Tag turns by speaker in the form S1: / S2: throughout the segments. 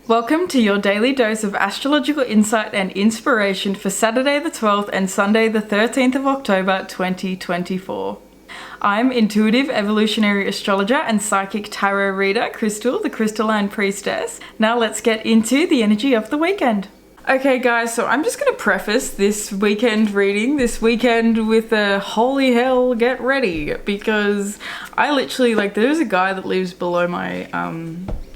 S1: Welcome to your daily dose of astrological insight and inspiration for Saturday the 12th and Sunday the 13th of October 2024. I'm intuitive evolutionary astrologer and psychic tarot reader Crystal, the Crystalline Priestess. Now let's get into the energy of the weekend. Okay guys, so I'm just going to preface this weekend reading with a holy hell get ready, because I literally, there's a guy that lives below my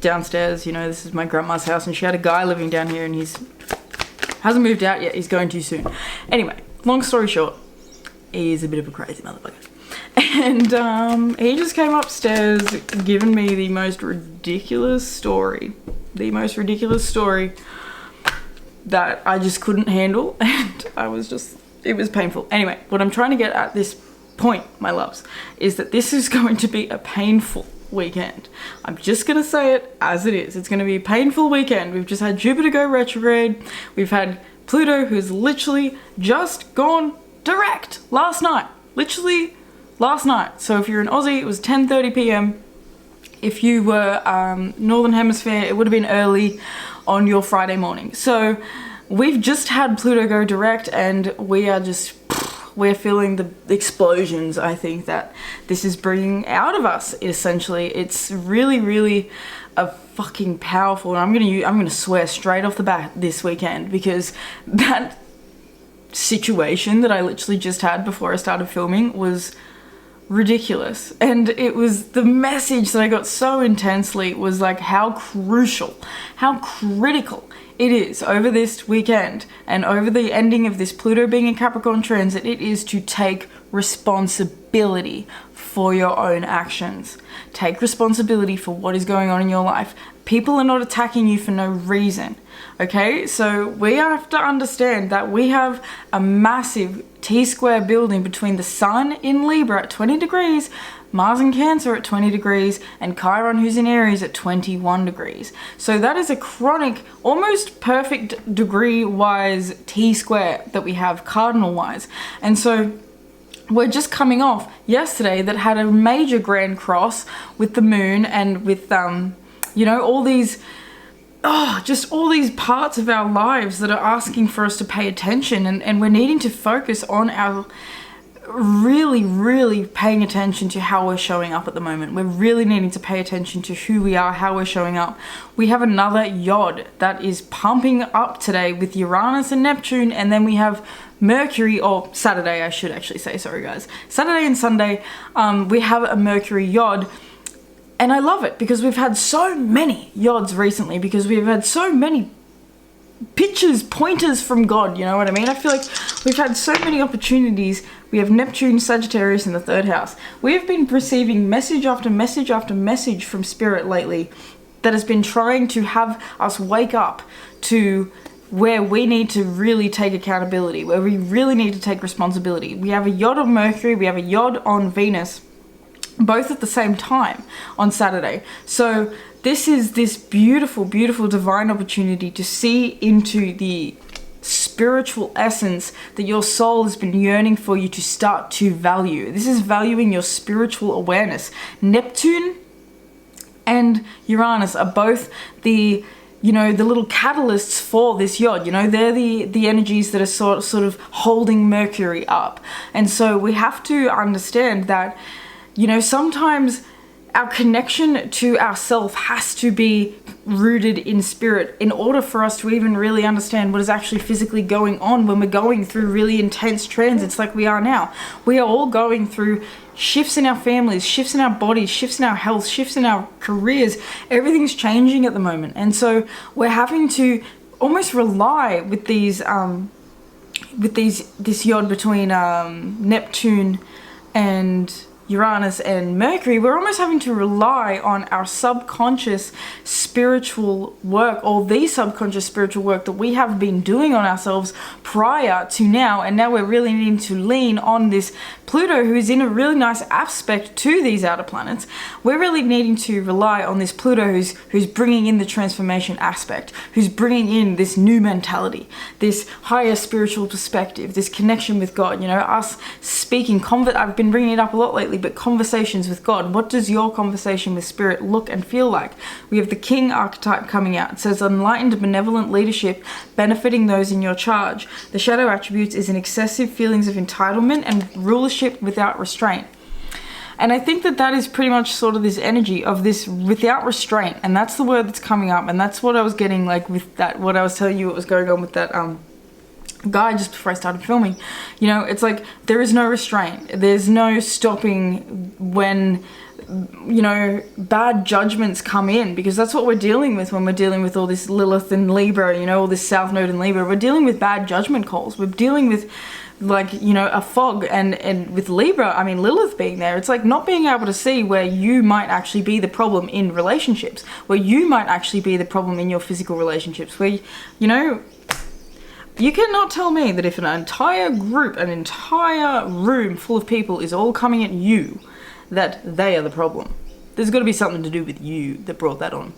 S1: downstairs, this is my grandma's house, and she had a guy living down here and he's hasn't moved out yet, he's going too soon. Anyway, long story short, he's a bit of a crazy motherfucker. And he just came upstairs giving me the most ridiculous story that I just couldn't handle, and it was painful. Anyway, what I'm trying to get at this point, my loves, is that this is going to be a painful weekend. I'm just gonna say it as it is. It's gonna be a painful weekend. We've just had Jupiter go retrograde. We've had Pluto, who's literally just gone direct last night. Literally last night. So if you're in Aussie, it was 10:30 p.m. If you were Northern Hemisphere, it would have been early on your Friday morning. So we've just had Pluto go direct, and we're feeling the explosions, I think, that this is bringing out of us. Essentially, it's really, really a fucking powerful, and I'm gonna swear straight off the bat this weekend, because that situation that I literally just had before I started filming was ridiculous. And it was the message that I got so intensely was like how crucial, how critical it is over this weekend and over the ending of this Pluto being in Capricorn transit. It is to take responsibility for your own actions. Take responsibility for what is going on in your life. People are not attacking you for no reason. Okay, so we have to understand that we have a massive T-square building between the Sun in Libra at 20 degrees, Mars in Cancer at 20 degrees, and Chiron, who's in Aries, at 21 degrees. So that is a chronic, almost perfect degree-wise T-square that we have cardinal-wise. And so we're just coming off yesterday that had a major grand cross with the moon and with, all these just all these parts of our lives that are asking for us to pay attention, and we're needing to focus on our really, really paying attention to how we're showing up at the moment. We're really needing to pay attention to who we are, how we're showing up. We have another yod that is pumping up today with Uranus and Neptune, and then we have Mercury, or Saturday, I should actually say, sorry guys. Saturday and Sunday, we have a Mercury yod. And I love it because we've had so many yods recently, because we've had so many pointers from God, you know what I mean? I feel like we've had so many opportunities. We have Neptune, Sagittarius in the 3rd house. We have been receiving message after message after message from Spirit lately that has been trying to have us wake up to where we need to really take accountability, where we really need to take responsibility. We have a yod on Mercury, we have a yod on Venus, both at the same time on Saturday. So this is this beautiful, beautiful divine opportunity to see into the spiritual essence that your soul has been yearning for you to start to value. This is valuing your spiritual awareness. Neptune and Uranus are both the little catalysts for this yod. They're the energies that are sort of holding Mercury up. And so we have to understand that sometimes our connection to ourself has to be rooted in spirit in order for us to even really understand what is actually physically going on when we're going through really intense transits like we are now. We are all going through shifts in our families, shifts in our bodies, shifts in our health, shifts in our careers. Everything's changing at the moment. And so we're having to almost rely with this yod between Neptune and Uranus and Mercury. We're almost having to rely on our subconscious spiritual work, or the subconscious spiritual work that we have been doing on ourselves prior to now, and now we're really needing to lean on this Pluto, who is in a really nice aspect to these outer planets. We're really needing to rely on this Pluto who's bringing in the transformation aspect, who's bringing in this new mentality, this higher spiritual perspective, this connection with God, us speaking I've been bringing it up a lot lately, but conversations with God. What does your conversation with spirit look and feel like? We have the king archetype coming out. It says enlightened, benevolent leadership benefiting those in your charge. The shadow attributes is an excessive feelings of entitlement and rulership without restraint. And I think that is pretty much sort of this energy of this without restraint. And that's the word that's coming up. And that's what I was getting like with that, what I was telling you what was going on with that guy just before I started filming. You know, it's like there is no restraint. There's no stopping when, you know, bad judgments come in, because that's what we're dealing with when we're dealing with all this Lilith and Libra, you know, all this South Node and Libra. We're dealing with bad judgment calls. We're dealing with, like, you know, a fog, and with Libra, I mean Lilith being there, it's like not being able to see where you might actually be the problem in relationships, where you might actually be the problem in your physical relationships, where, you know, you cannot tell me that if an entire group, an entire room full of people is all coming at you, that they are the problem. There's got to be something to do with you that brought that on.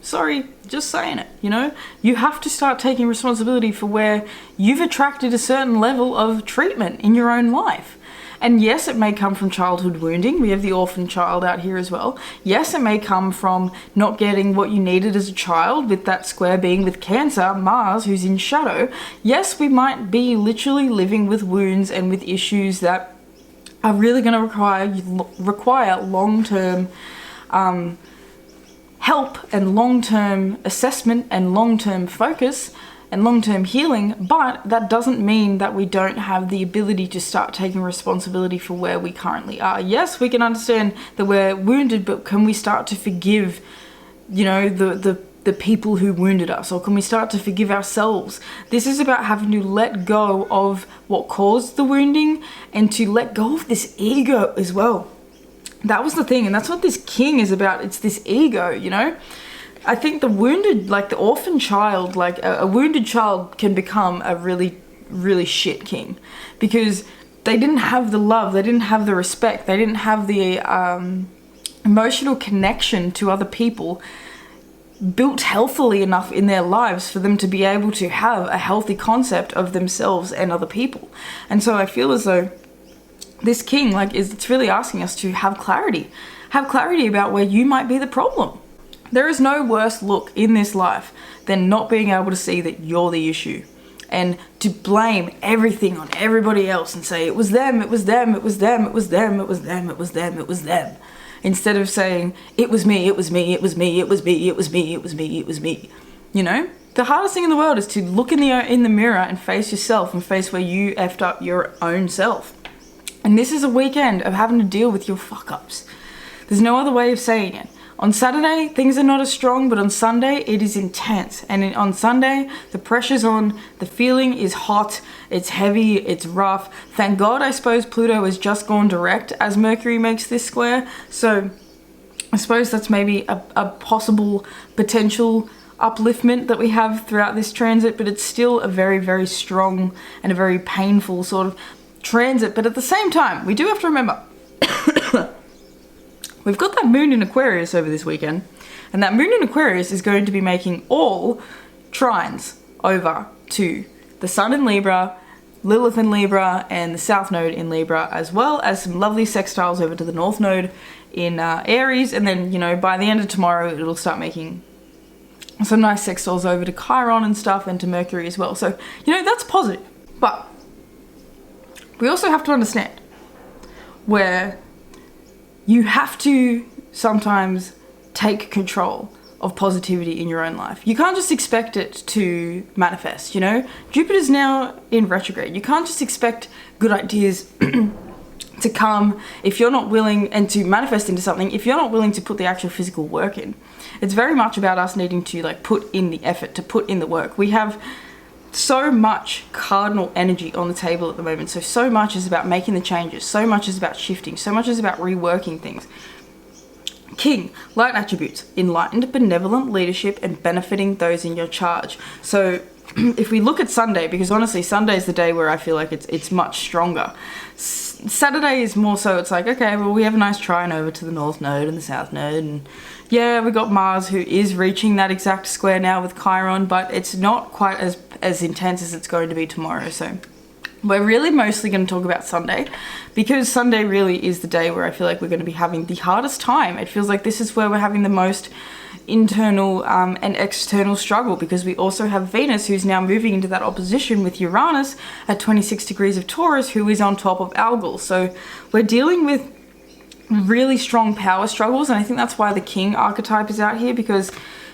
S1: Sorry, just saying it, you know? You have to start taking responsibility for where you've attracted a certain level of treatment in your own life. And yes, it may come from childhood wounding. We have the orphan child out here as well. Yes, it may come from not getting what you needed as a child, with that square being with Cancer, Mars, who's in shadow. Yes, we might be literally living with wounds and with issues that are really going to require long-term help and long-term assessment and long-term focus and long-term healing, but that doesn't mean that we don't have the ability to start taking responsibility for where we currently are. Yes, we can understand that we're wounded, but can we start to forgive, you know, the people who wounded us, or can we start to forgive ourselves? This is about having to let go of what caused the wounding and to let go of this ego as well. That was the thing, and that's what this king is about. It's this ego, you know? I think the wounded, like the orphan child, like a wounded child can become a really, really shit king, because they didn't have the love, they didn't have the respect, they didn't have the emotional connection to other people built healthily enough in their lives for them to be able to have a healthy concept of themselves and other people. And so I feel as though this king, like, it's really asking us to have clarity about where you might be the problem. There is no worse look in this life than not being able to see that you're the issue, and to blame everything on everybody else and say it was them, it was them, it was them, it was them, it was them, it was them, it was them, instead of saying it was me, it was me, it was me, it was me, it was me, it was me, it was me. You know, the hardest thing in the world is to look in the mirror and face yourself and face where you effed up your own self. And this is a weekend of having to deal with your fuck-ups. There's no other way of saying it. On Saturday, things are not as strong, but on Sunday, it is intense. And on Sunday, the pressure's on, the feeling is hot, it's heavy, it's rough. Thank God, I suppose Pluto has just gone direct as Mercury makes this square. So I suppose that's maybe a possible potential upliftment that we have throughout this transit, but it's still a very, very strong and a very painful sort of transit. But at the same time, we do have to remember we've got that moon in Aquarius over this weekend, and that moon in Aquarius is going to be making all trines over to the sun in Libra, Lilith in Libra, and the south node in Libra, as well as some lovely sextiles over to the north node in Aries. And then, you know, by the end of tomorrow, it'll start making some nice sextiles over to Chiron and stuff, and to Mercury as well. So, you know, that's positive. But we also have to understand where you have to sometimes take control of positivity in your own life. You can't just expect it to manifest, you know? Jupiter's now in retrograde. You can't just expect good ideas to come if you're not willing, and to manifest into something, if you're not willing to put the actual physical work in. It's very much about us needing to, like, put in the effort, to put in the work. We have so much cardinal energy on the table at the moment. So much is about making the changes. So much is about shifting. So much is about reworking things. King, light attributes, enlightened, benevolent leadership, and benefiting those in your charge. So if we look at Sunday, because honestly, Sunday is the day where I feel like it's much stronger. Saturday is more so, it's like, okay, well, we have a nice trine over to the north node and the south node, and yeah, we got Mars, who is reaching that exact square now with Chiron, but it's not quite as intense as it's going to be tomorrow. So We're really mostly going to talk about Sunday, because Sunday really is the day where I feel like we're going to be having the hardest time. It feels like this is where we're having the most internal and external struggle, because we also have Venus, who's now moving into that opposition with Uranus at 26 degrees of Taurus, who is on top of Algol. So we're dealing with really strong power struggles, and I think that's why the king archetype is out here, because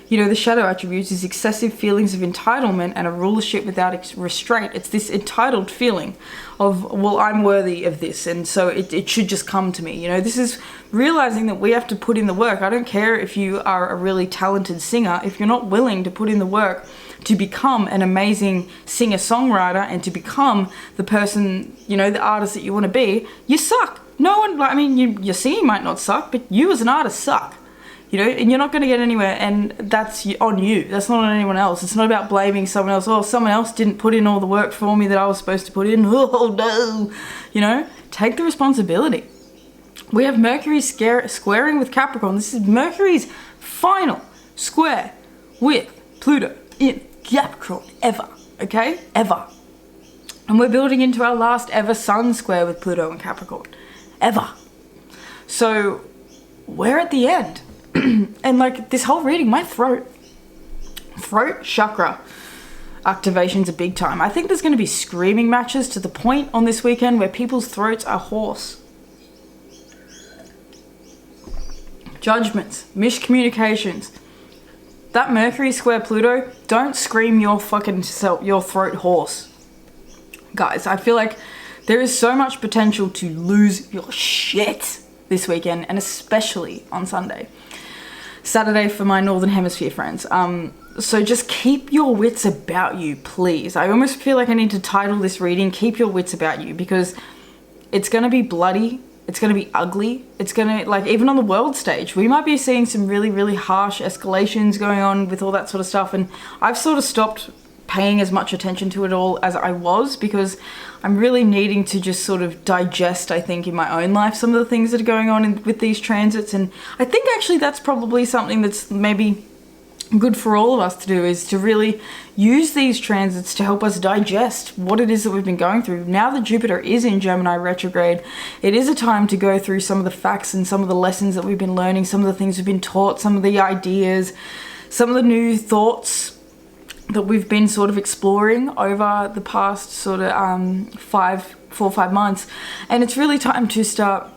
S1: you know, the shadow attributes is excessive feelings of entitlement and a rulership without restraint. It's this entitled feeling of, well, I'm worthy of this, and so it should just come to me. You know, this is realizing that we have to put in the work. I don't care if you are a really talented singer. If you're not willing to put in the work to become an amazing singer-songwriter and to become the person, you know, the artist that you want to be, you suck. No one, I mean, your singing might not suck, but you as an artist suck. You know, and you're not going to get anywhere, and that's on you. That's not on anyone else. It's not about blaming someone else. Oh, someone else didn't put in all the work for me that I was supposed to put in. Oh, no. You know, take the responsibility. We have Mercury squaring with Capricorn. This is Mercury's final square with Pluto in Capricorn ever, okay? Ever. And we're building into our last ever Sun square with Pluto in Capricorn. Ever. So we're at the end. And like this whole reading, my throat chakra activations are big time. I think there's going to be screaming matches to the point on this weekend where people's throats are hoarse. Judgments, miscommunications. That Mercury square Pluto, don't scream your fucking self, your throat hoarse. Guys, I feel like there is so much potential to lose your shit this weekend, and especially on Sunday. Saturday for my Northern Hemisphere friends. So just keep your wits about you, please. I almost feel like I need to title this reading, Keep Your Wits About You, because it's going to be bloody. It's going to be ugly. It's going to, like, even on the world stage, we might be seeing some really, really harsh escalations going on with all that sort of stuff. And I've sort of stopped paying as much attention to it all as I was, because I'm really needing to just sort of digest, I think, in my own life some of the things that are going on with these transits. And I think actually that's probably something that's maybe good for all of us to do, is to really use these transits to help us digest what it is that we've been going through. Now that Jupiter is in Gemini retrograde, it is a time to go through some of the facts and some of the lessons that we've been learning, some of the things we've been taught, some of the ideas, some of the new thoughts that we've been sort of exploring over the past sort of 4 or 5 months. And it's really time to start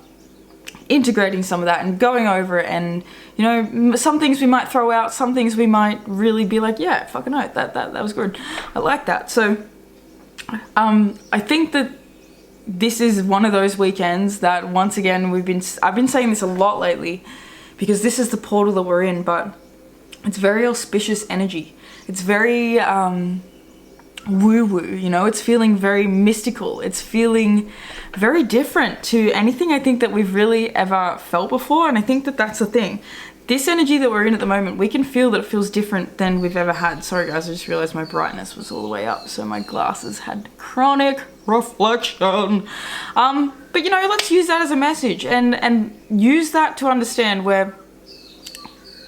S1: integrating some of that and going over it. And, you know, some things we might throw out, some things we might really be like, yeah, fucking no, that was good. I like that. So I think that this is one of those weekends that, once again, I've been saying this a lot lately, because this is the portal that we're in, but it's very auspicious energy. It's very woo-woo, you know, it's feeling very mystical. It's feeling very different to anything I think that we've really ever felt before. And I think that that's the thing. This energy that we're in at the moment, we can feel that it feels different than we've ever had. Sorry guys, I just realized my brightness was all the way up, so my glasses had chronic reflection. But you know, let's use that as a message and use that to understand where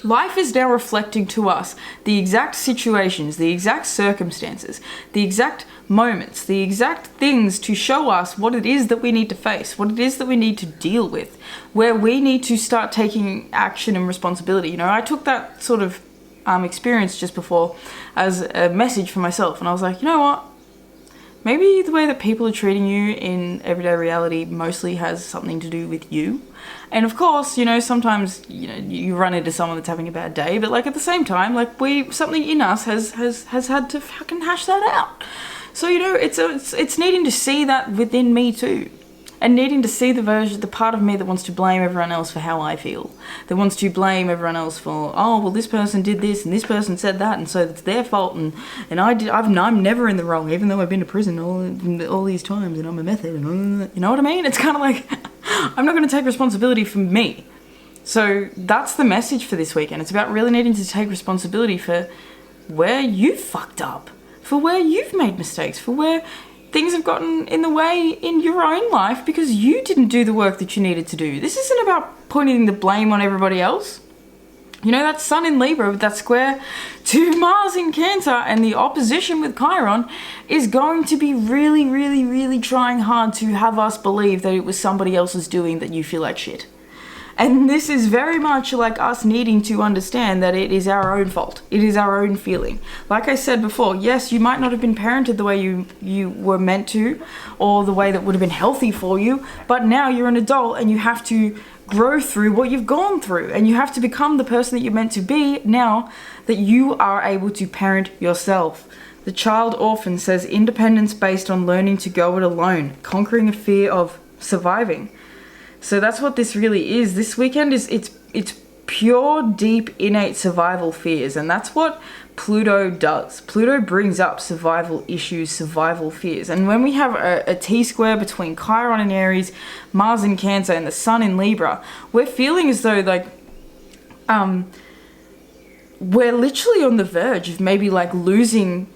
S1: life is now reflecting to us the exact situations, the exact circumstances, the exact moments, the exact things to show us what it is that we need to face, what it is that we need to deal with, where we need to start taking action and responsibility. You know, I took that sort of experience just before as a message for myself, and I was like, you know what? Maybe the way that people are treating you in everyday reality mostly has something to do with you. And of course, you know, sometimes, you know, you run into someone that's having a bad day, but like at the same time, like something in us has had to fucking hash that out. So, you know, it's needing to see that within me too. And needing to see the part of me that wants to blame everyone else for how I feel. That wants to blame everyone else for, oh, well, this person did this and this person said that, and so it's their fault, and I'm never in the wrong, even though I've been to prison all these times and I'm a method, and you know what I mean? It's kind of like, I'm not going to take responsibility for me. So that's the message for this weekend. It's about really needing to take responsibility for where you fucked up, for where you've made mistakes, for where things have gotten in the way in your own life because you didn't do the work that you needed to do. This isn't about pointing the blame on everybody else. You know, that Sun in Libra with that square to Mars in Cancer and the opposition with Chiron is going to be really, really, really trying hard to have us believe that it was somebody else's doing that you feel like shit. And this is very much like us needing to understand that it is our own fault. It is our own feeling. Like I said before, yes, you might not have been parented the way you were meant to, or the way that would have been healthy for you, but now you're an adult and you have to grow through what you've gone through, and you have to become the person that you're meant to be now that you are able to parent yourself. The child orphan says independence based on learning to go it alone, conquering a fear of surviving. So that's what this really is. This weekend is it's pure, deep, innate survival fears, and that's what Pluto does. Pluto brings up survival issues, survival fears. And when we have a T-square between Chiron in Aries, Mars in Cancer, and the Sun in Libra, we're feeling as though like we're literally on the verge of maybe like losing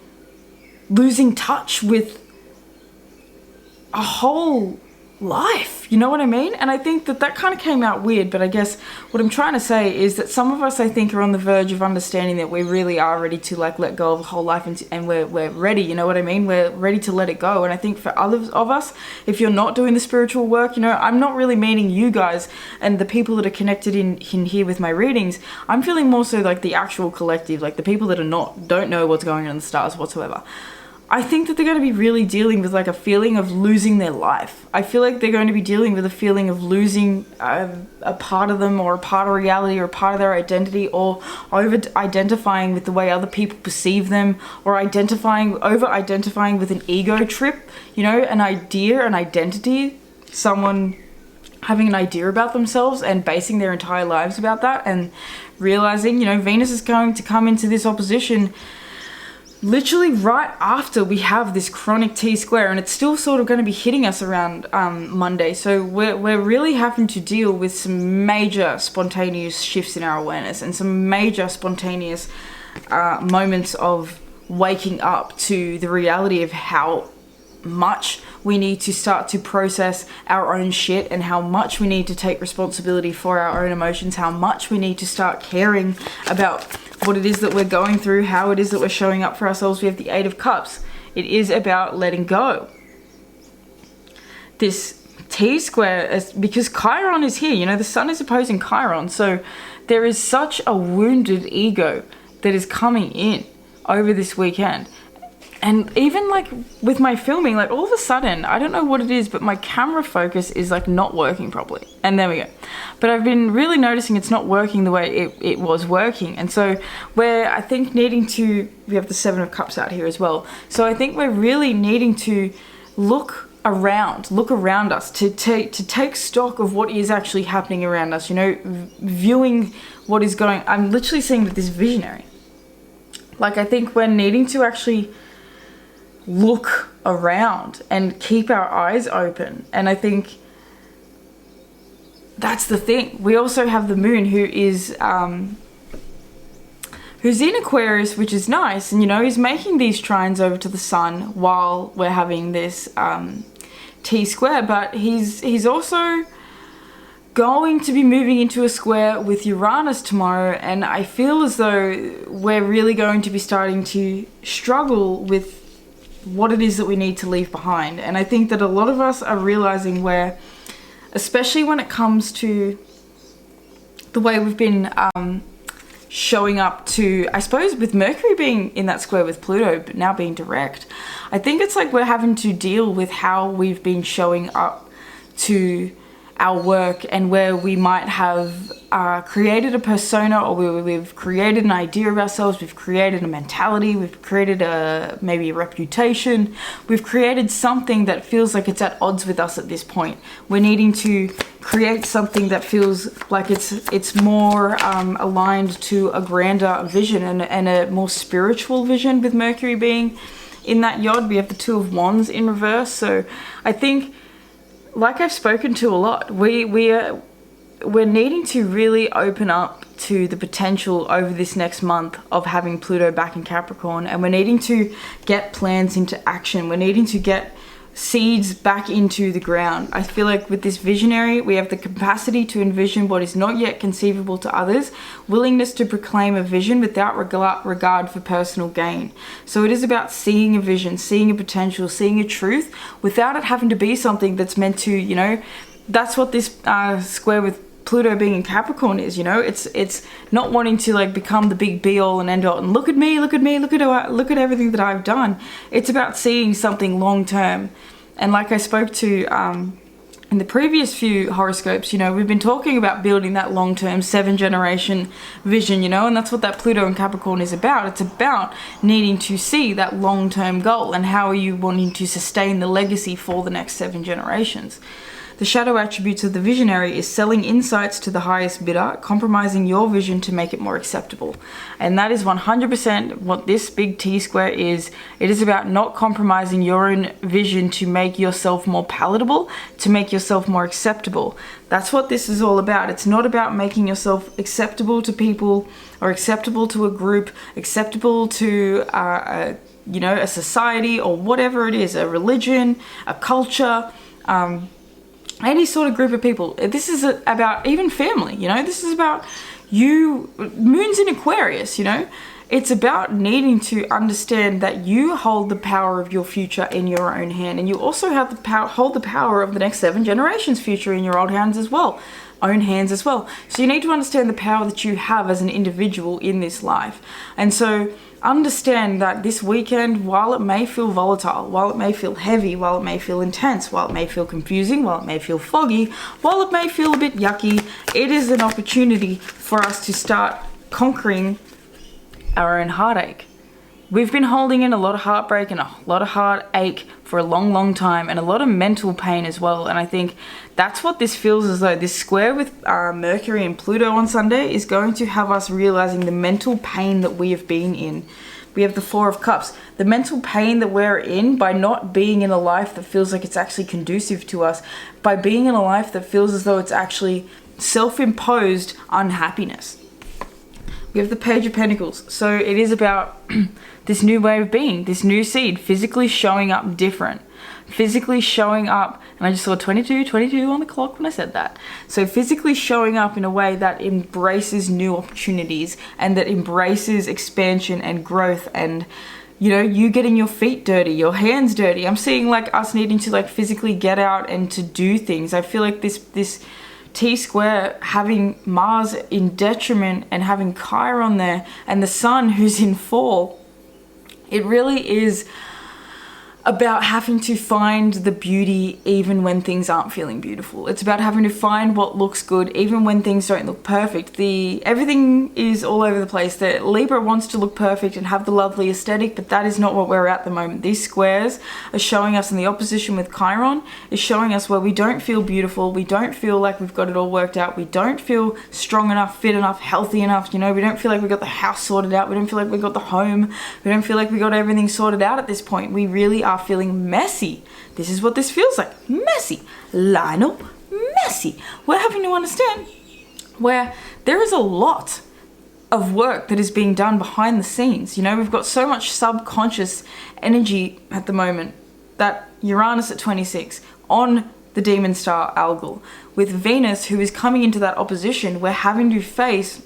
S1: touch with a whole life, you know what I mean? And I think that kind of came out weird, but I guess what I'm trying to say is that some of us, I think, are on the verge of understanding that we really are ready to like let go of a whole life, and we're ready, you know what I mean? We're ready to let it go. And I think for others of us, if you're not doing the spiritual work, you know, I'm not really meaning you guys and the people that are connected in here with my readings. I'm feeling more so like the actual collective, like the people that don't know what's going on in the stars whatsoever. I think that they're going to be really dealing with like a feeling of losing their life. I feel like they're going to be dealing with a feeling of losing a part of them, or a part of reality, or a part of their identity, or over-identifying with the way other people perceive them, or over-identifying with an ego trip, you know, an idea, an identity, someone having an idea about themselves and basing their entire lives about that, and realizing, you know, Venus is going to come into this opposition literally right after we have this chronic T-square, and it's still sort of going to be hitting us around Monday. So we're really having to deal with some major spontaneous shifts in our awareness, and some major spontaneous moments of waking up to the reality of how much we need to start to process our own shit, and how much we need to take responsibility for our own emotions, how much we need to start caring about what it is that we're going through, how it is that we're showing up for ourselves. We have the Eight of Cups. It is about letting go. This T-square, because Chiron is here, you know, the Sun is opposing Chiron, so there is such a wounded ego that is coming in over this weekend. And even like with my filming, like all of a sudden, I don't know what it is, but my camera focus is like not working properly. And there we go. But I've been really noticing it's not working the way it was working. And so we're, I think, needing to, we have the Seven of Cups out here as well. So I think we're really needing to look around us, to take stock of what is actually happening around us, you know, viewing what is going, I'm literally seeing with this visionary. Like, I think we're needing to actually look around and keep our eyes open. And I think that's the thing. We also have the moon who's in Aquarius, which is nice, and you know, he's making these trines over to the sun while we're having this T-square, but he's also going to be moving into a square with Uranus tomorrow, and I feel as though we're really going to be starting to struggle with what it is that we need to leave behind. And I think that a lot of us are realizing where, especially when it comes to the way we've been showing up to, I suppose, with Mercury being in that square with Pluto, but now being direct, I think it's like we're having to deal with how we've been showing up to our work, and where we might have created a persona, or we've created an idea of ourselves, we've created a mentality, we've created maybe a reputation, we've created something that feels like it's at odds with us at this point. We're needing to create something that feels like it's more aligned to a grander vision, and a more spiritual vision, with Mercury being in that yod. We have the Two of Wands in reverse. So I think, like I've spoken to a lot, we're needing to really open up to the potential over this next month of having Pluto back in Capricorn, and we're needing to get plans into action. We're needing to get seeds back into the ground. I feel like with this visionary, we have the capacity to envision what is not yet conceivable to others, willingness to proclaim a vision without regard for personal gain. So it is about seeing a vision, seeing a potential, seeing a truth without it having to be something that's meant to, you know, that's what this square with Pluto being in Capricorn is, you know, it's not wanting to like become the big be all and end all and look at me, look at everything that I've done. It's about seeing something long term. And like I spoke to in the previous few horoscopes, you know, we've been talking about building that long term 7-generation vision, you know, and that's what that Pluto in Capricorn is about. It's about needing to see that long term goal and how are you wanting to sustain the legacy for the next 7 generations. The shadow attributes of the visionary is selling insights to the highest bidder, compromising your vision to make it more acceptable. And that is 100% what this big T square is. It is about not compromising your own vision to make yourself more palatable, to make yourself more acceptable. That's what this is all about. It's not about making yourself acceptable to people or acceptable to a group, acceptable to you know, a society or whatever it is, a religion, a culture, any sort of group of people. This is about even family, you know, this is about you, moon's in Aquarius, you know, it's about needing to understand that you hold the power of your future in your own hand, and you also have the power, hold the power of the next 7 generations future in your own hands as well. So you need to understand the power that you have as an individual in this life. And so understand that this weekend, while it may feel volatile, while it may feel heavy, while it may feel intense, while it may feel confusing, while it may feel foggy, while it may feel a bit yucky, it is an opportunity for us to start conquering our own heartache. We've been holding in a lot of heartbreak and a lot of heartache for a long, long time, and a lot of mental pain as well. And I think that's what this feels as though this square with Mercury and Pluto on Sunday is going to have us realizing the mental pain that we have been in. We have the 4 of Cups. The mental pain that we're in by not being in a life that feels like it's actually conducive to us, by being in a life that feels as though it's actually self-imposed unhappiness. We have the Page of Pentacles. So it is about this new way of being, this new seed, physically showing up different, physically showing up, and I just saw 22 on the clock when I said that. So physically showing up in a way that embraces new opportunities and that embraces expansion and growth, and you know, you getting your feet dirty, your hands dirty. I'm seeing like us needing to like physically get out and to do things. I feel like this T square having Mars in detriment and having Chiron there and the sun who's in fall, it really is about having to find the beauty even when things aren't feeling beautiful. It's about having to find what looks good even when things don't look perfect. Everything is all over the place. The Libra wants to look perfect and have the lovely aesthetic, but that is not what we're at the moment. These squares are showing us, in the opposition with Chiron, is showing us where we don't feel beautiful, we don't feel like we've got it all worked out, we don't feel strong enough, fit enough, healthy enough, you know, we don't feel like we got the house sorted out, we don't feel like we got the home, we don't feel like we got everything sorted out at this point. We really are feeling messy. This is what this feels like. Messy. Lionel, messy. We're having to understand where there is a lot of work that is being done behind the scenes. You know, we've got so much subconscious energy at the moment that Uranus at 26 on the demon star Algol, with Venus who is coming into that opposition, we're having to face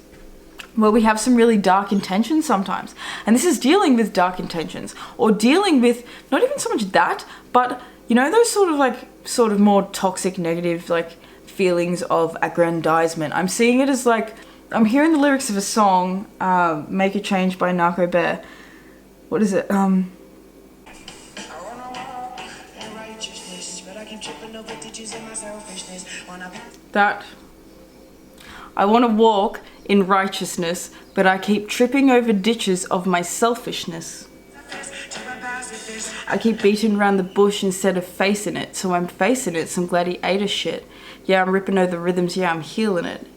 S1: where we have some really dark intentions sometimes. And this is dealing with dark intentions, or dealing with not even so much that, but you know, those sort of more toxic, negative like feelings of aggrandizement. I'm seeing it as like, I'm hearing the lyrics of a song, Make a Change by Narco Bear. What is it? That I want to walk in righteousness, but I keep tripping over ditches of my selfishness. I keep beating around the bush instead of facing it, so I'm facing it, some gladiator shit. Yeah, I'm ripping over the rhythms, yeah, I'm healing it.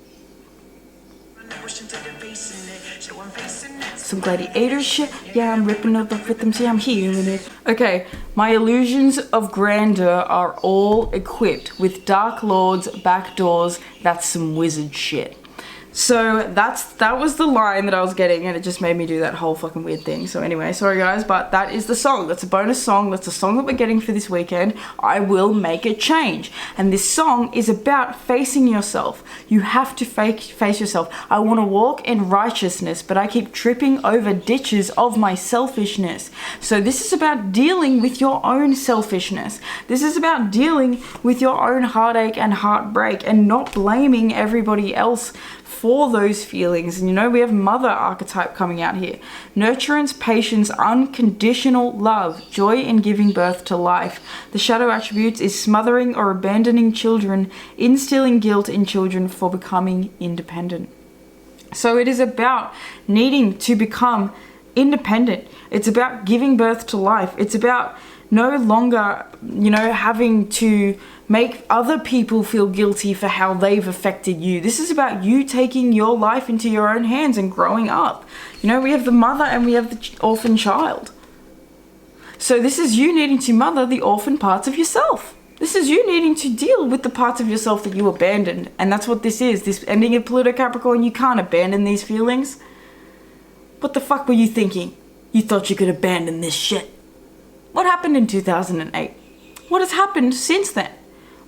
S1: Some gladiator shit, yeah, I'm ripping over the rhythms, yeah, I'm healing it. Okay, my illusions of grandeur are all equipped with dark lords, back doors, that's some wizard shit. So that was the line that I was getting, and it just made me do that whole fucking weird thing. So anyway, sorry guys, but that is the song. That's a bonus song. That's a song that we're getting for this weekend. I will make a change. And this song is about facing yourself. You have to face yourself. I want to walk in righteousness, but I keep tripping over ditches of my selfishness. So this is about dealing with your own selfishness. This is about dealing with your own heartache and heartbreak and not blaming everybody else for those feelings. And you know, we have mother archetype coming out here. Nurturance, patience, unconditional love, joy in giving birth to life. The shadow attributes is smothering or abandoning children, instilling guilt in children for becoming independent. So it is about needing to become independent. It's about giving birth to life. It's about no longer, you know, having to make other people feel guilty for how they've affected you. This is about you taking your life into your own hands and growing up. You know, we have the mother and we have the orphan child. So this is you needing to mother the orphan parts of yourself. This is you needing to deal with the parts of yourself that you abandoned. And that's what this is. This ending of Pluto Capricorn, you can't abandon these feelings. What the fuck were you thinking? You thought you could abandon this shit. What happened in 2008? What has happened since then?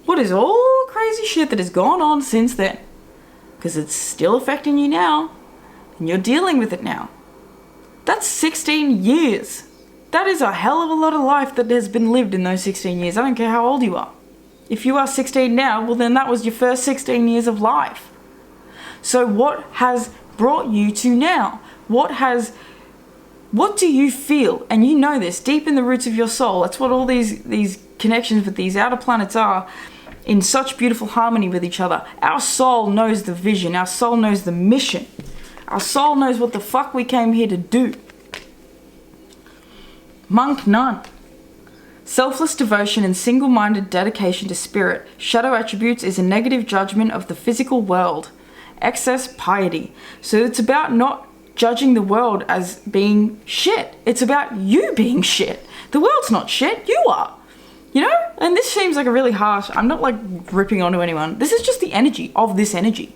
S1: What is all crazy shit that has gone on since then? Because it's still affecting you now, and you're dealing with it now. That's 16 years. That is a hell of a lot of life that has been lived in those 16 years. I don't care how old you are. If you are 16 now, well then that was your first 16 years of life. So what has brought you to now? What do you feel? And you know this deep in the roots of your soul. That's what all these connections with these outer planets are, in such beautiful harmony with each other. Our soul knows the vision. Our soul knows the mission. Our soul knows what the fuck we came here to do. Monk none. Selfless devotion and single-minded dedication to spirit. Shadow attributes is a negative judgment of the physical world. Excess piety. So it's about not judging the world as being shit. It's about you being shit. The world's not shit, you are. You know? And this seems like a really harsh, I'm not like ripping onto anyone. This is just the energy of this energy.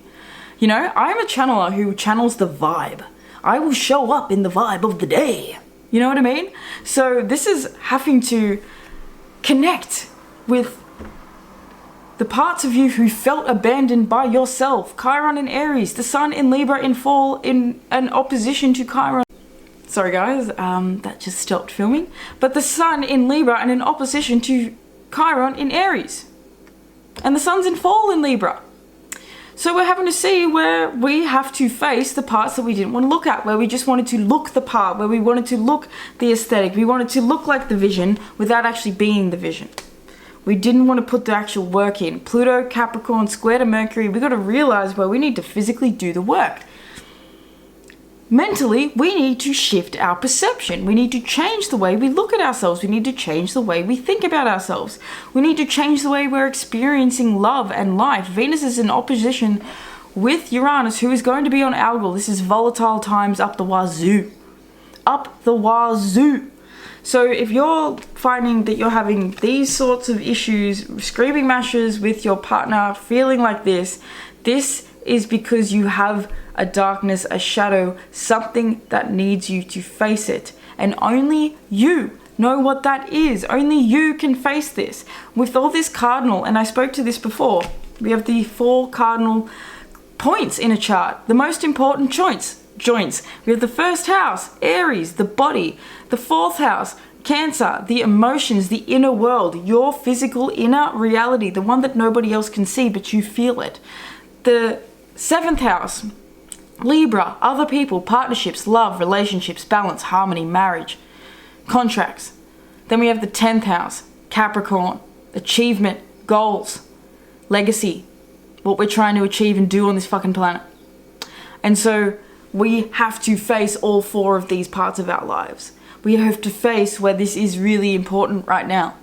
S1: You know, I'm a channeler who channels the vibe. I will show up in the vibe of the day. You know what I mean? So this is having to connect with the parts of you who felt abandoned by yourself. Chiron in Aries, the sun in Libra in fall in an opposition to Chiron. Sorry guys, that just stopped filming. But the sun in Libra and in opposition to Chiron in Aries. And the sun's in fall in Libra. So we're having to see where we have to face the parts that we didn't want to look at, where we just wanted to look the part, where we wanted to look the aesthetic, we wanted to look like the vision without actually being the vision. We didn't want to put the actual work in. Pluto, Capricorn, square to Mercury, we got to realize where we need to physically do the work. Mentally, we need to shift our perception. We need to change the way we look at ourselves. We need to change the way we think about ourselves. We need to change the way we're experiencing love and life. Venus is in opposition with Uranus, who is going to be on Algol. This is volatile times up the wazoo. Up the wazoo. So if you're finding that you're having these sorts of issues, screaming matches with your partner, feeling like this is because you have a darkness, a shadow, something that needs you to face it. And only you know what that is. Only you can face this. With all this cardinal, and I spoke to this before, we have the 4 cardinal points in a chart. The most important joints. We have the first house, Aries, the body. The 4th house, Cancer, the emotions, the inner world, your physical inner reality, the one that nobody else can see, but you feel it. The 7th house, Libra, other people, partnerships, love, relationships, balance, harmony, marriage, contracts. Then we have the 10th house, Capricorn, achievement, goals, legacy, what we're trying to achieve and do on this fucking planet. And so we have to face all 4 of these parts of our lives. We have to face where this is really important right now.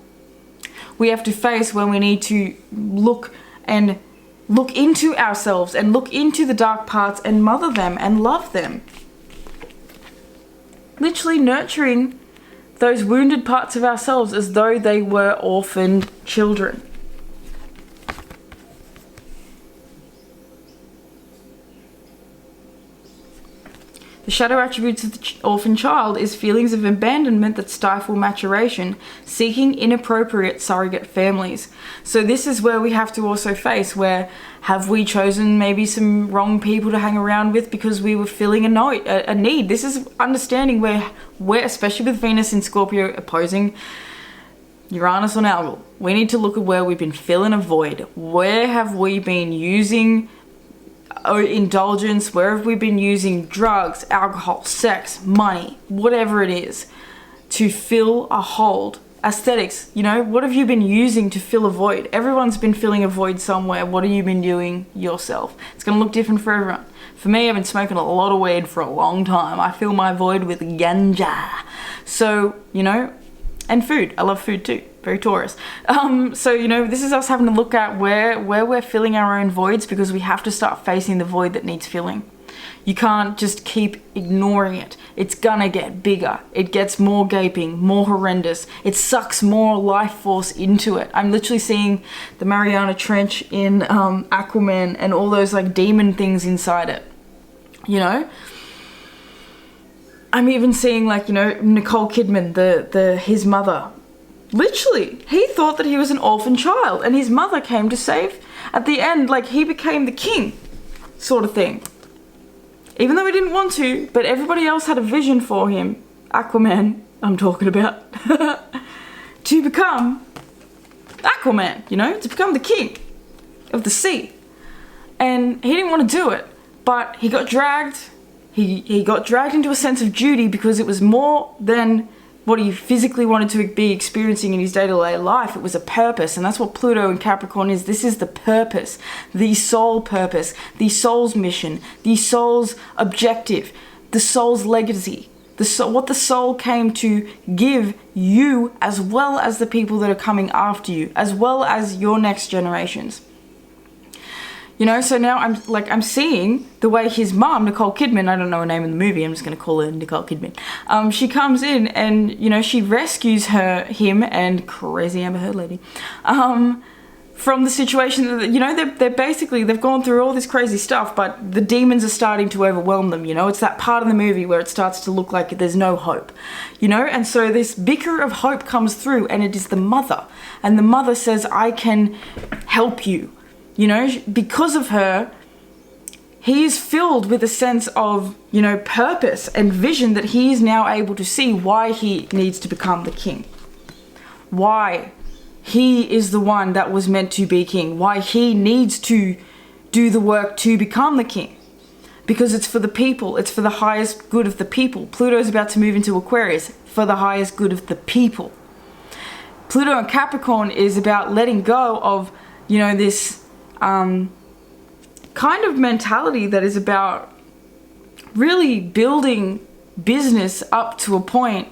S1: We have to face when we need to look into ourselves and look into the dark parts and mother them and love them. Literally nurturing those wounded parts of ourselves as though they were orphaned children. The shadow attributes of the orphan child is feelings of abandonment that stifle maturation, seeking inappropriate surrogate families. So this is where we have to also face, where have we chosen maybe some wrong people to hang around with because we were filling a need. This is understanding where especially with Venus in Scorpio opposing Uranus on Algol, we need to look at where we've been filling a void. Where have we been using indulgence? Where have we been using drugs, alcohol, sex, money, whatever it is, to fill a hold? Aesthetics, you know, what have you been using to fill a void? Everyone's been filling a void somewhere. What have you been doing yourself? It's going to look different for everyone. For me, I've been smoking a lot of weed for a long time. I fill my void with ganja. So, you know, and food. I love food too. Very Taurus. So, you know, this is us having to look at where we're filling our own voids, because we have to start facing the void that needs filling. You can't just keep ignoring it. It's gonna get bigger. It gets more gaping, more horrendous. It sucks more life force into it. I'm literally seeing the Mariana Trench in Aquaman and all those like demon things inside it. You know? I'm even seeing like, you know, Nicole Kidman, his mother. Literally, he thought that he was an orphan child and his mother came to save. At the end, like, he became the king, sort of thing. Even though he didn't want to, but everybody else had a vision for him, Aquaman, I'm talking about, to become Aquaman, you know, to become the king of the sea. And he didn't want to do it, but he got dragged. He got dragged into a sense of duty because it was more than what he physically wanted to be experiencing in his day-to-day life. It was a purpose, and that's what Pluto and Capricorn is. This is the purpose, the soul purpose, the soul's mission, the soul's objective, the soul's legacy, what the soul came to give you, as well as the people that are coming after you, as well as your next generations. You know, so now I'm seeing the way his mom, Nicole Kidman, I don't know her name in the movie, I'm just going to call her Nicole Kidman. She comes in and, you know, she rescues him and crazy Amber Heard lady, from the situation that, you know, they've gone through all this crazy stuff, but the demons are starting to overwhelm them, you know. It's that part of the movie where it starts to look like there's no hope, you know. And so this beacon of hope comes through, and it is the mother. And the mother says, I can help you. You know, because of her, he is filled with a sense of, you know, purpose and vision, that he is now able to see why he needs to become the king. Why he is the one that was meant to be king. Why he needs to do the work to become the king. Because it's for the people. It's for the highest good of the people. Pluto's about to move into Aquarius, for the highest good of the people. Pluto and Capricorn is about letting go of, you know, this kind of mentality that is about really building business up to a point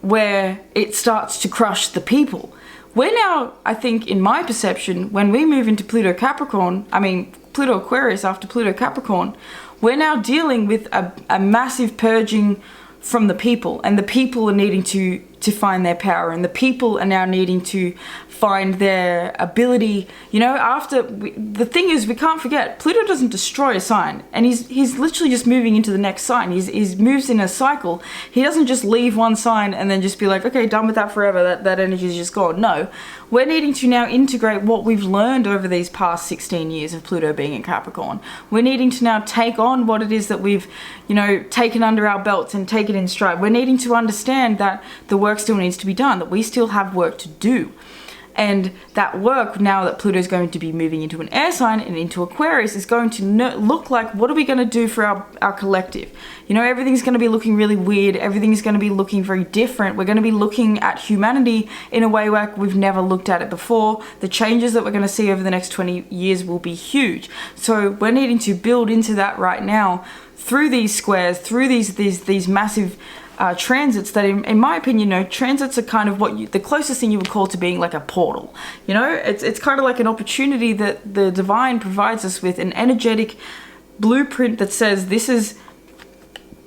S1: where it starts to crush the people. We're now, I think, in my perception, when we move into Pluto Aquarius after Pluto Capricorn, we're now dealing with a massive purging from the people, and the people are needing to find their power, and the people are now needing to find their ability. You know, the thing is, we can't forget, Pluto doesn't destroy a sign, and he's literally just moving into the next sign. He's moves in a cycle. He doesn't just leave one sign and then just be like, okay, done with that forever, that energy is just gone. No, we're needing to now integrate what we've learned over these past 16 years of Pluto being in Capricorn. We're needing to now take on what it is that we've, you know, taken under our belts and take it in stride. We're needing to understand that the work still needs to be done, that we still have work to do. And that work, now that Pluto is going to be moving into an air sign and into Aquarius, is going to look like, what are we going to do for our collective? You know, everything's going to be looking really weird. Everything's going to be looking very different. We're going to be looking at humanity in a way like we've never looked at it before. The changes that we're going to see over the next 20 years will be huge. So we're needing to build into that right now through these squares, through these massive transits that, in my opinion, you know, transits are kind of the closest thing you would call to being like a portal. You know, it's kind of like an opportunity that the divine provides us with, an energetic blueprint that says, this is,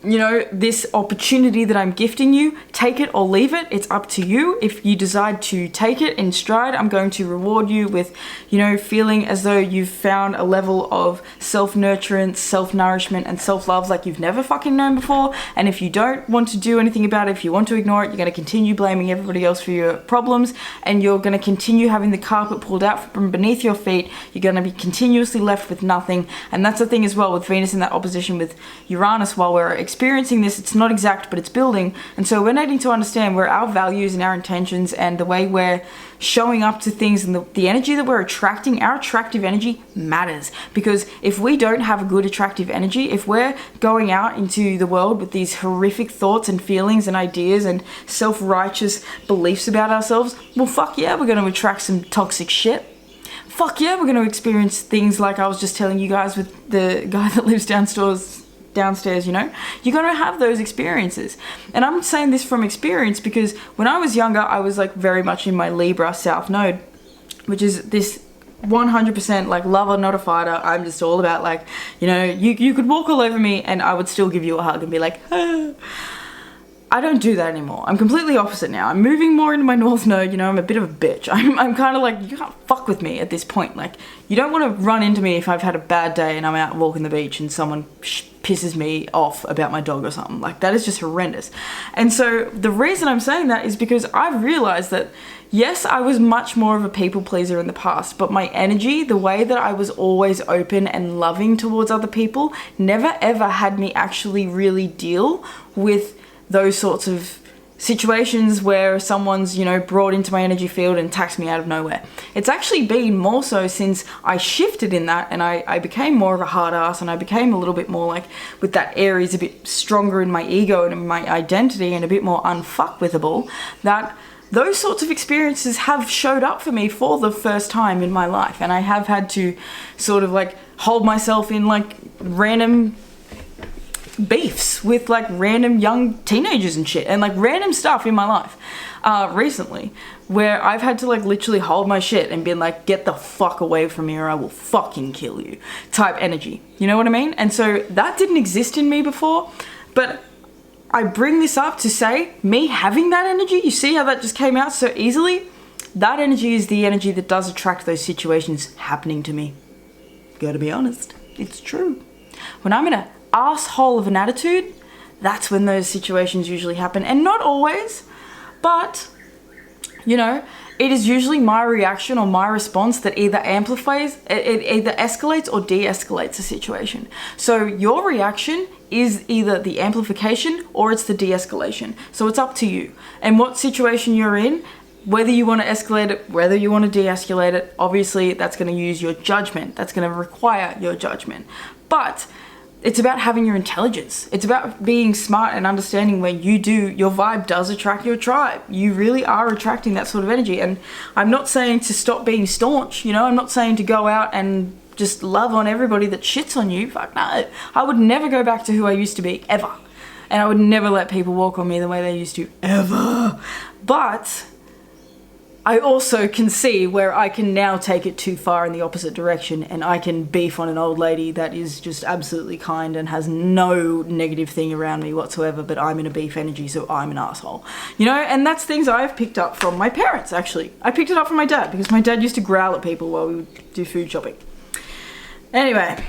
S1: you know, this opportunity that I'm gifting you, take it or leave it. It's up to you. If you decide to take it in stride, I'm going to reward you with, you know, feeling as though you've found a level of self-nurturance, self-nourishment, and self-love like you've never fucking known before. And if you don't want to do anything about it, if you want to ignore it, you're going to continue blaming everybody else for your problems, and you're going to continue having the carpet pulled out from beneath your feet. You're going to be continuously left with nothing. And that's the thing as well with Venus in that opposition with Uranus. While we're experiencing this, it's not exact, but it's building. And so we're needing to understand where our values and our intentions and the way we're showing up to things and the energy that we're attracting, our attractive energy matters. Because if we don't have a good attractive energy, if we're going out into the world with these horrific thoughts and feelings and ideas and self-righteous beliefs about ourselves, well, fuck yeah, we're going to attract some toxic shit. Fuck yeah, we're going to experience things like I was just telling you guys with the guy that lives downstairs, you know, you're going to have those experiences. And I'm saying this from experience because when I was younger, I was like very much in my Libra South Node, which is this 100% like lover, not a fighter. I'm just all about like, you know, you could walk all over me and I would still give you a hug and be like, ah. I don't do that anymore. I'm completely opposite now. I'm moving more into my North Node. You know, I'm a bit of a bitch. I'm kind of like, you can't fuck with me at this point. Like, you don't want to run into me if I've had a bad day and I'm out walking the beach and someone pisses me off about my dog or something. Like, that is just horrendous. And so the reason I'm saying that is because I've realized that, yes, I was much more of a people pleaser in the past, but my energy, the way that I was always open and loving towards other people, never ever had me actually really deal with those sorts of situations where someone's, you know, brought into my energy field and attacks me out of nowhere. It's actually been more so since I shifted in that and I became more of a hard ass and I became a little bit more like with that Aries, a bit stronger in my ego and in my identity and a bit more unfuckwithable, that those sorts of experiences have showed up for me for the first time in my life. And I have had to sort of like hold myself in like random beefs with like random young teenagers and shit and like random stuff in my life recently where I've had to like literally hold my shit and be like, get the fuck away from me or I will fucking kill you type energy. You know what I mean? And so that didn't exist in me before, but I bring this up to say me having that energy, you see how that just came out so easily? That energy is the energy that does attract those situations happening to me. Gotta be honest, it's true. When I'm in a asshole of an attitude, that's when those situations usually happen. And not always, but you know, it is usually my reaction or my response that either amplifies, it either escalates or de-escalates a situation. So your reaction is either the amplification or it's the de-escalation. So it's up to you and what situation you're in, whether you want to escalate it, whether you want to de-escalate it. Obviously that's going to use your judgment. That's going to require your judgment. But it's about having your intelligence. It's about being smart and understanding where your vibe does attract your tribe. You really are attracting that sort of energy. And I'm not saying to stop being staunch, you know, I'm not saying to go out and just love on everybody that shits on you. Fuck no. I would never go back to who I used to be, ever. And I would never let people walk on me the way they used to, ever. But I also can see where I can now take it too far in the opposite direction and I can beef on an old lady that is just absolutely kind and has no negative thing around me whatsoever, but I'm in a beef energy, so I'm an asshole. You know, and that's things I've picked up from my parents, actually. I picked it up from my dad because my dad used to growl at people while we would do food shopping. Anyway,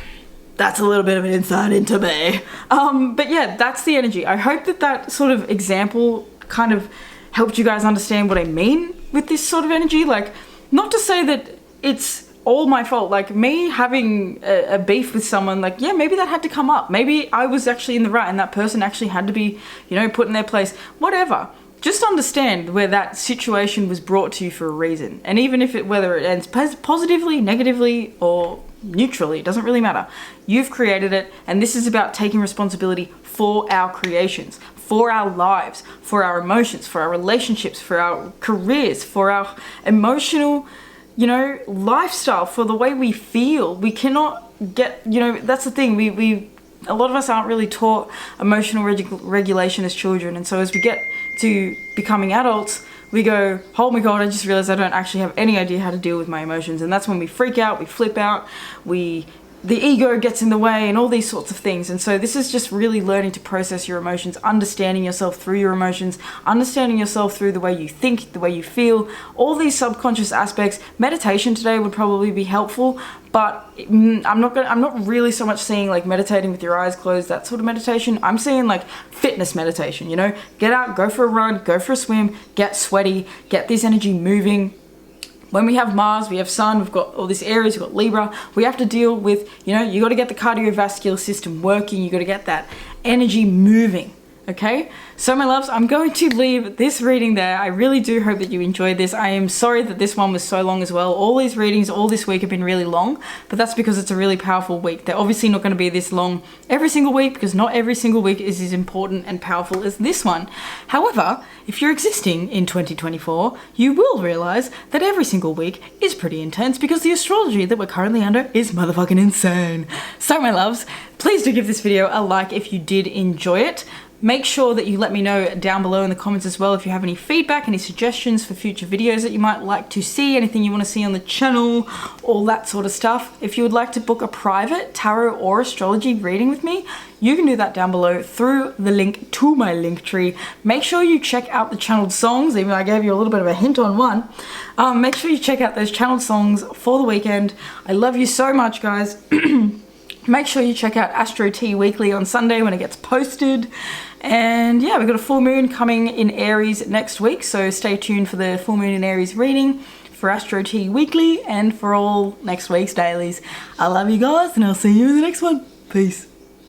S1: that's a little bit of an insight into me. But yeah, that's the energy. I hope that that sort of example kind of helped you guys understand what I mean with this sort of energy. Like, not to say that it's all my fault. Like, me having a beef with someone, like, yeah, maybe that had to come up. Maybe I was actually in the right and that person actually had to be, you know, put in their place. Whatever. Just understand where that situation was brought to you for a reason. And even if whether it ends positively, negatively, or neutrally, it doesn't really matter. You've created it, and this is about taking responsibility for our creations, for our lives, for our emotions, for our relationships, for our careers, for our emotional, you know, lifestyle, for the way we feel. We cannot get, you know, that's the thing, we a lot of us aren't really taught emotional regulation as children, and so as we get to becoming adults, we go, oh my god, I just realized I don't actually have any idea how to deal with my emotions. And that's when we freak out, we flip out, we the ego gets in the way and all these sorts of things. And so this is just really learning to process your emotions, understanding yourself through your emotions, understanding yourself through the way you think, the way you feel, all these subconscious aspects. Meditation today would probably be helpful, but I'm not really so much seeing like meditating with your eyes closed, that sort of meditation. I'm seeing like fitness meditation, you know, get out, go for a run, go for a swim, get sweaty, get this energy moving. When we have Mars, we have Sun, we've got all this Aries, we've got Libra, we have to deal with, you know, you got to get the cardiovascular system working, you got to get that energy moving, okay? So my loves, I'm going to leave this reading there. I really do hope that you enjoyed this. I am sorry that this one was so long as well. All these readings all this week have been really long, but that's because it's a really powerful week. They're obviously not going to be this long every single week because not every single week is as important and powerful as this one. However, if you're existing in 2024, you will realize that every single week is pretty intense because the astrology that we're currently under is motherfucking insane. So my loves, please do give this video a like if you did enjoy it. Make sure that you let me know down below in the comments as well if you have any feedback, any suggestions for future videos that you might like to see, anything you want to see on the channel, all that sort of stuff. If you would like to book a private tarot or astrology reading with me, you can do that down below through the link to my link tree. Make sure you check out the channeled songs, even though I gave you a little bit of a hint on one. Make sure you check out those channeled songs for the weekend. I love you so much, guys. Make sure you check out Astro Tea Weekly on Sunday when it gets posted. And yeah, we've got a full moon coming in Aries next week, so stay tuned for the full moon in Aries reading for Astro Tea Weekly and for all next week's dailies. I love you guys, and I'll see you in the next one. Peace.